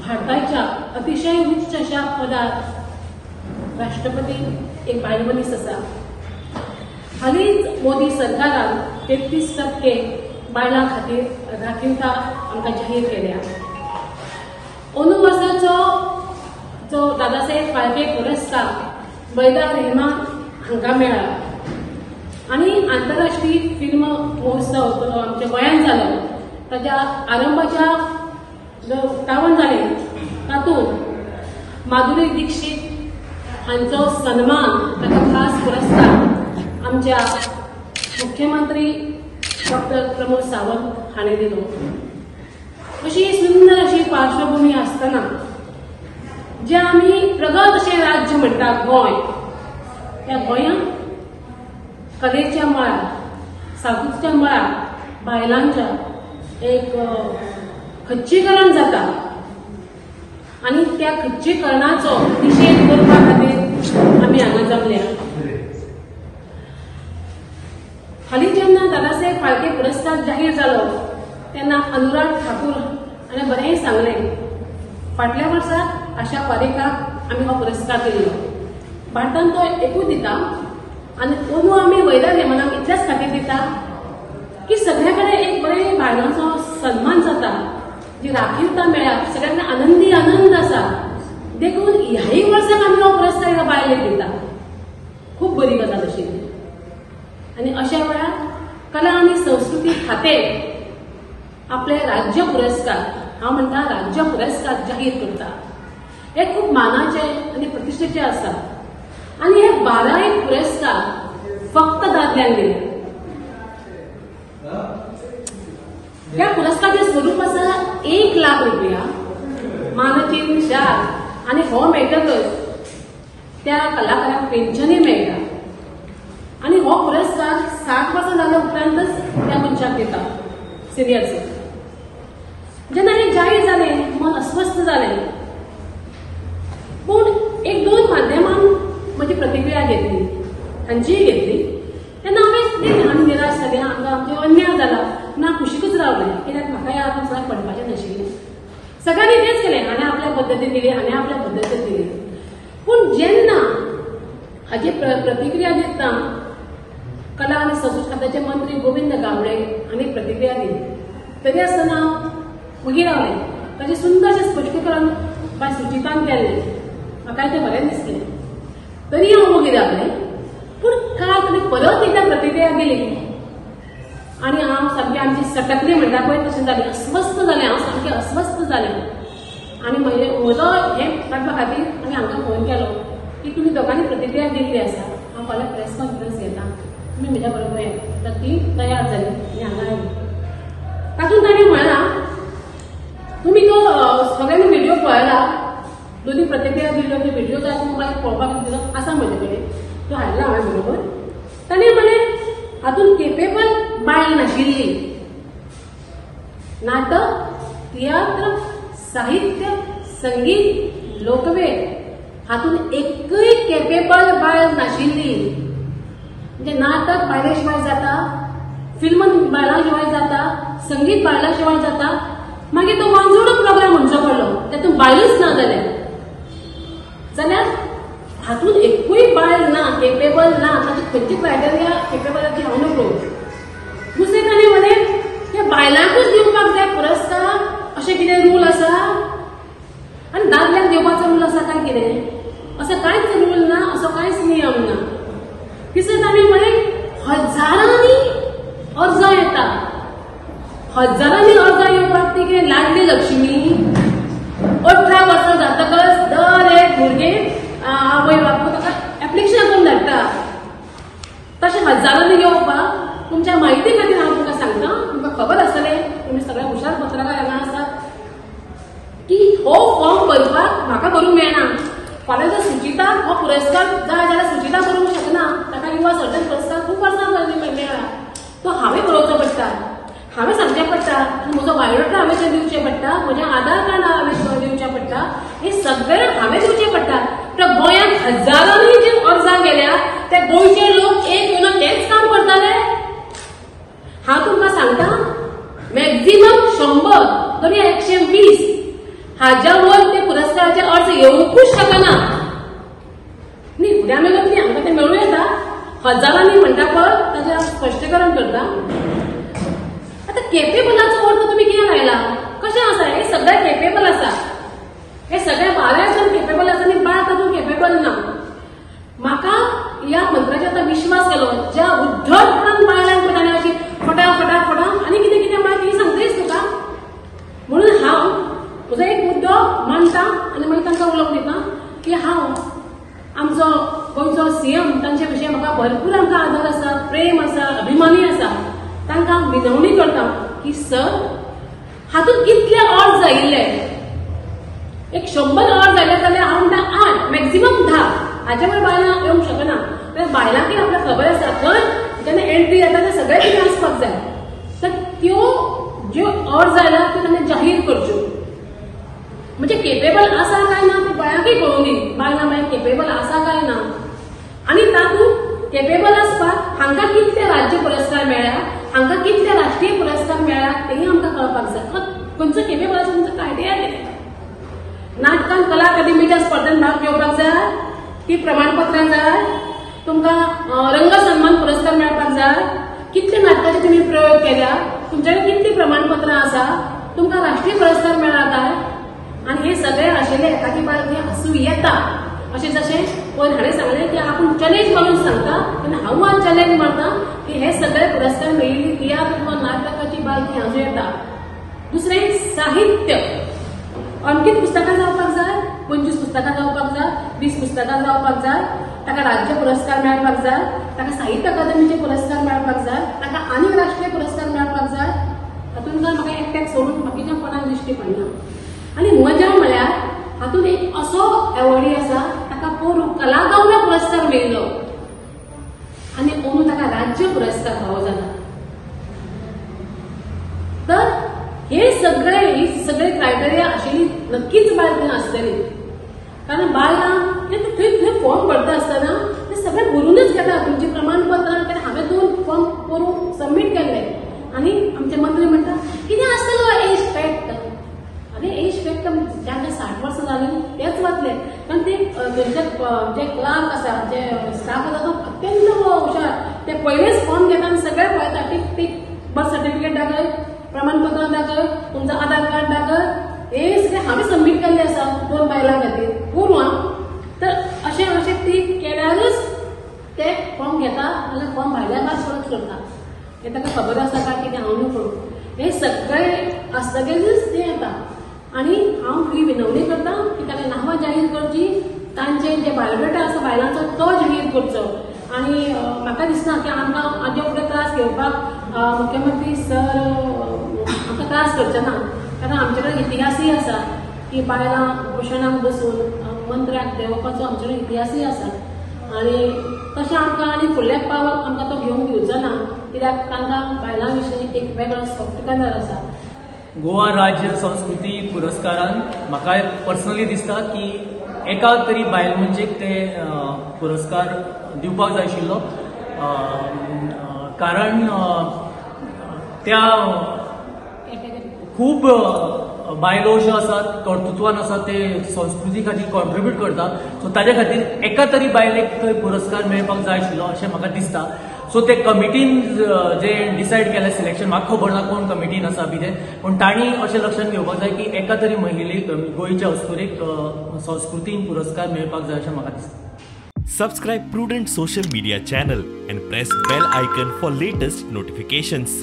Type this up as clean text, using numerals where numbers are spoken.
भारताच्या अतिशय उच्च अशा पदार राष्ट्रपती एक बायल मनीस आसा। हालींच मोदी सरकारान 33% बायलां खातीर राखीवता आमकां जाहीर केल्या। अंदू वर्साचो जो दादासाहेब फाळके पुरस्कार बैदा रेहमान हांकां मेळ्ळा आनी आंतरराष्ट्रीय फिल्म महोत्सव जो आमच्या गोंयांत जालो ताच्या आरंभाच्या जो उक्तावण जालें तातूंत माधुरी दीक्षित हांचो सन्मान ताका खास पुरस्कार आमच्या मुख्यमंत्री डॉक्टर प्रमोद सावंत हाणें दिलो। अशी सुंदर अशी पार्श्वभूमी आसतना जे आमी प्रगत अशें राज्य म्हणटा गोंय, त्या गोंयांत कलेच्या मळार साहित्याच्या मळार बायलांच्या एक खच्चीकरण जाता आनी त्या खच्चीकरणाचो निशेध करपा खातीर आमी हांगा जमल्या। हालीं जेन्ना दादासाहेब फाळके पुरस्कार जाहीर जालो तेन्ना अनुराग ठाकूर हाणें बरें सांगलें, फाटल्या वर्सा आशा पारेखाक आमी हो पुरस्कार दिल्लो। भारतांत तो एकूच दिता आनी अंदू आमी वैदा रेहमानाक इतल्याच खातीर दिता की सगळ्या कडेन एक बरें बायलांचो सन्मान जाता, जी राखीवता मेळ्ळ्या, सगळ्या कडेन आनंदी आनंद आसा। देखून ह्याय वर्साक आमी हो पुरस्कार ह्या बायलेक दिता, खूब बरी गजाल आशिल्ली। आनी अशा वेळार कला आनी संस्कृती खातें आपले राज्य पुरस्कार, हांव म्हणटा राज्य पुरस्कार जाहीर करता। हे खूब मानाचे आनी प्रतिश्ठेचे आसा आनी हे 12 पुरस्कार फक्त दादल्यांक दिले। ह्या पुरस्काराचें स्वरूप आसा 1 लाख रुपया, मानचिन्ह, शाल आनी हो मेळटकच त्या कलाकाराक पेन्शनय मेळटा आनी हो पुरस्कार 60 वर्सां जाल्या उपरांतच त्या मनशाक दिता, सिनियर सिटीजन। जेन्ना हे जाहीर जालें मन अस्वस्थ जालें, पूण 1-2 माध्यमांन म्हजी प्रतिक्रिया घेतली, तांचीय घेतली। तेन्ना हांवें ल्हान निराश जालें, हांगा आमचो अन्याय जाला ना, कुशीकच रावलें, कित्याक म्हाका ह्या पुरस्कार पडपाचें नाशिल्लें। सगळ्यांनी तेच केलें, हाणें आपल्या पद्दतीन दिली, हाणें आपल्या पद्दतीन दिली। पूण जेन्ना हाची प्रतिक्रिया दितना कला आनी संस्कृती खात्याचे मंत्री गोविंद गावडे हांणी प्रतिक्रिया दिली, तरी आसतना मागीर रावलें। ताचें सुंदरशें स्पश्टीकरण बाय सुचितान केल्लें, म्हाका तें बरें दिसलें, तरी हांव मागीर रावलें। पूण काल ताणें परत एकदा प्रतिक्रिया दिली आनी हांव सामकें आमची सटकली म्हणटा पळय तशें जालें, अस्वस्थ जालें, हांव सामकें अस्वस्थ जालें। आनी म्हजो हें काडपा खातीर हांवें हांकां फोन केलो की तुमी दोगांनी प्रतिक्रिया दिल्ली आसा, हांव फाल्यां प्रेस कॉन्फरन्स घेता, तुमी म्हज्या बरोबर येयात। तर ती तयार जाली आनी हांगा आयली। तातूंत ताणें म्हणलां तुमी तो सगळ्यांनी व्हिडिओ पळयला, दोनी प्रतिक्रिया दिल्ल्यो त्यो व्हिडिओ जाय तुमकां मागीर पळोवपाक दिलो आसा म्हजे कडेन, तो हाडला हांवें बरोबर। ताणें म्हणलें हातूंत केपेबल बायल नाशिल्ली, नाटक, तियात्र, साहित्य, संगीत, लोकवेद हातूंत एकय केपेबल बायल नाशिल्ली। म्हणजे नाटक बायले शिवाय जाता, फिल्म बायलां शिवाय जाता, संगीत बायलां शिवाय जाता, मागीर तो वांगडो प्रोग्राम म्हणचो पडलो, तातूंत बायलूच ना जाल्यार हातूंत एकूय बायल ना, केपेबल ना, ताची खंयची क्रायटेरिया केपेबलाची हांव नकळो। दुसरें ताणें म्हणलें हे बायलांकूच दिवपाक जाय पुरस्कार अशें कितें रूल आसा आनी दादल्यांक दिवपाचो रूल आसा काय कितें, असो कांयच रूल ना, असो कांयच नियम ना। तिसरें ताणें म्हणलें हजारांनी अर्जां येता, हजारांनी अर्जां येवपाक ती कितें लाडली लक्ष्मी, 18 वर्सां जातकच दर एक भुरगें आवय बापूय ताका एप्लिकेशन करून धाडटा। तशें हजारांनी येवपाक तुमच्या म्हायती खातीर हांव तुमकां सांगता, तुमकां खबर आसतलें, तुमी सगळे हुशार पत्रकार हांगा आसात, की हो फॉर्म भरपाक म्हाका भरूंक मेळना। फाल्यां जर सुचिताक हो पुरस्कार जाय जाल्यार सुचिता भरूंक शकना, ताका युवा सर्जन पुरस्कार खूब वर्सां मेळ्ळा, तो हांवें बरोवचो पडटा, हांवें सांगचें पडटा, म्हजो बायोडाटा हांवें थंय दिवचें पडटा, म्हजें आधार कार्ड हांवें दिवचें पडटा, हें सगळें हांवें दिवचें पडटा। तर गोंयांत हजारांनी जे अर्जां गेल्या ते गोंयचे लोक एक येवन तेंच काम करताले। हांव तुमकां सांगता मॅक्झिमम 100 तरी 120 हाज्या वयर ते पुरस्काराचे अर्ज येवंकूच शकना न्ही. फुडें आमी न्ही आमकां ते मेळूं येता. हजारांनी म्हणटा पळय ताचें हांव स्पश्टीकरण करता. आतां केपेबलाचो अर्थ तुमी कित्याक लायला? कशें आसा हे सगळे केपेबल आसा. हे सगळे बाळासून केपेबल आसा आनी बाळ तातूंत केपेबल ना. म्हाका ह्या मंत्र्याचेर आतां विश्वास केलो ज्या उद्धटपणान बायलांक ताणें अशी फटा आनी कितें कितें म्हळ्यार ती सांगतलीच तुका. म्हणून हांव म्हजो एक मुद्दो मांडटा आनी मागीर तांकां उलोवंक दिता की हांव आमचो गोंयचो सीएम तांचे विशयी म्हाका भरपूर आमकां आदर आसा, प्रेम आसा, अभिमानी आसा. तांकां विनवणी करता की सर हातूंत कितले अर्ज आयिल्ले, एक 100 अर्ज आयले जाल्यार हांव म्हणटा 8 मॅक्झिमम 10 हाचे वयर बायलां येवंक शकना. बायलांकय आपल्याक खबर आसा थंय जेन्ना एंट्री येता ते सगळे कितें आसपाक जाय. तर त्यो ज्यो अर्ज आयला त्यो ताणें जाहीर करच्यो. म्हणजे केपेबल आसा काय ना ते गोंयाकय कळून दी बायलां मागीर केपेबल आसा काय ना. आनी तातूंत केपेबल आसपाक हांकां कितले राज्य पुरस्कार मेळ्ळ्या, हांकां कितले राष्ट्रीय पुरस्कार मेळ्ळ्या तेंय आमकां कळपाक जाय. खंयचो केपेबल आसा तुमचो क्रायटेरिया कितें? नाटकान कला अकादमीच्या स्पर्धेंत भाग घेवपाक जाय की प्रमाणपत्रां जाय? तुमकां रंग सन्मान पुरस्कार मेळपाक जाय? कितले नाटकाचे तुमी प्रयोग केल्या? तुमच्याकडे कितली प्रमाणपत्रां आसा? तुमकां राष्ट्रीय पुरस्कार मेळ्ळा काय? आनी हे सगळे आशिल्ले एकाकी बायलांक आसूं येता. अशें जशें पयर हांवें सांगलें की आपूण चॅलेंज मारून सांगता आनी हांव आज चॅलेंज मारता की हे सगळे पुरस्कार मेळिल्ली तियात्र किंवा नाटकाची बायलांक आसूं येता. दुसरें साहित्य. अमकीत पुस्तकां जावपाक जाय, 25 पुस्तकां जावपाक जाय, 20 पुस्तकां जावपाक जाय, ताका राज्य पुरस्कार मेळपाक जाय, ताका साहित्य अकादमीचे पुरस्कार मेळपाक जाय, ताका आनीक राष्ट्रीय पुरस्कार मेळपाक जाय. हातूंत जर म्हाका एकट्याक सोडून बाकीच्या कोणाक दिश्टी पडना. आनी मजा म्हळ्यार हातूंत एक असो एवॉर्डी आसा ताका पोरू कलागौरव पुरस्कार मेळिल्लो आनी अंदू ताका राज्य पुरस्कार फावो जाला. तर ही सगळे क्रायटेरिया आशिल्ली नक्कीच बायल थंय आसतली. कारण बायलां थंय फॉर्म भरता आसतना ते सगळे भरूनच घेता तुमची प्रमाणपत्रां. कारण हांवें 2 फॉर्म करून सबमीट केल्ले आनी आमचे मंत्री म्हणटा कितें आसतलो एज फॅक्ट. अरे एज फॅक्ट ज्यांना 60 वर्सां जाली तेच वाचले. कारण ते जे क्लार्क आसा जे स्टाफ आसा तो अत्यंत हुशार. ते पयलेच फॉर्म घेता आनी सगळे पळयता टीक टीक बर्थ सर्टिफिकेट दाखय, प्रमाणपत्र दाखय, तुमचं आधार कार्ड दाखय. हे सगळे हांवें सबमीट केल्ले आसा 2 बायलां खातीर पुरवां. तर अशें ती केल्यारूच ते फॉर्म घेता नाजाल्यार फॉर्म भायल्या भायर परत करता. हे ताका खबर आसा काय कितें हांव न्हू कळूं. हे सगळे आसतकीच ते येता. आनी हांव ही विनवणी करता की ताका नांवां जाहीर करची, तांचे जे बायोडेटा आसा बायलांचो तो जाहीर करचो. आनी म्हाका दिसना की आमकां हाजे फुडें त्रास घेवपाक मुख्यमंत्री सर आमकां त्रास करचे ना. कारण आमचे कडेन इतिहासूय आसा की बायलां उपोशणाक बसून मंत्र्याक देंवोवपाचो आमचे कडेन इतिहासूय आसा. आनी तशें आमकां आनी फुडल्या पावल आमकां तो घेवंक दिवचो ना. कित्याक तांकां बायलां विशीं एक वेगळो स्पश्टीकरण आसा. गोवा राज्य संस्कृती पुरस्कारान म्हाका पर्सनली दिसता की एका तरी बायल मनशेक ते पुरस्कार दिवपाक जाय आशिल्लो. कारण त्या खूब बायलो अश्यो आसात कर्तृत्वान आसात ते संस्कृती खातीर कॉन्ट्रिब्यूट करता. सो ताजे खातीर एका तरी बायलेक थंय पुरस्कार मेळपाक जाय आशिल्लो अशें म्हाका दिसता. सो ते कमिटीन जे डिसायड केलें सिलेक्शन म्हाका खबर ना कोण कमिटीन आसा बी ते, पूण तांणी अशें लक्षात घेवपाक जाय की एका तरी महिलेक गोंयच्या अस्तुरेक संस्कृतीन पुरस्कार मेळपाक जाय अशें म्हाका दिसता. Subscribe Prudent social media channel and press bell icon for latest notifications.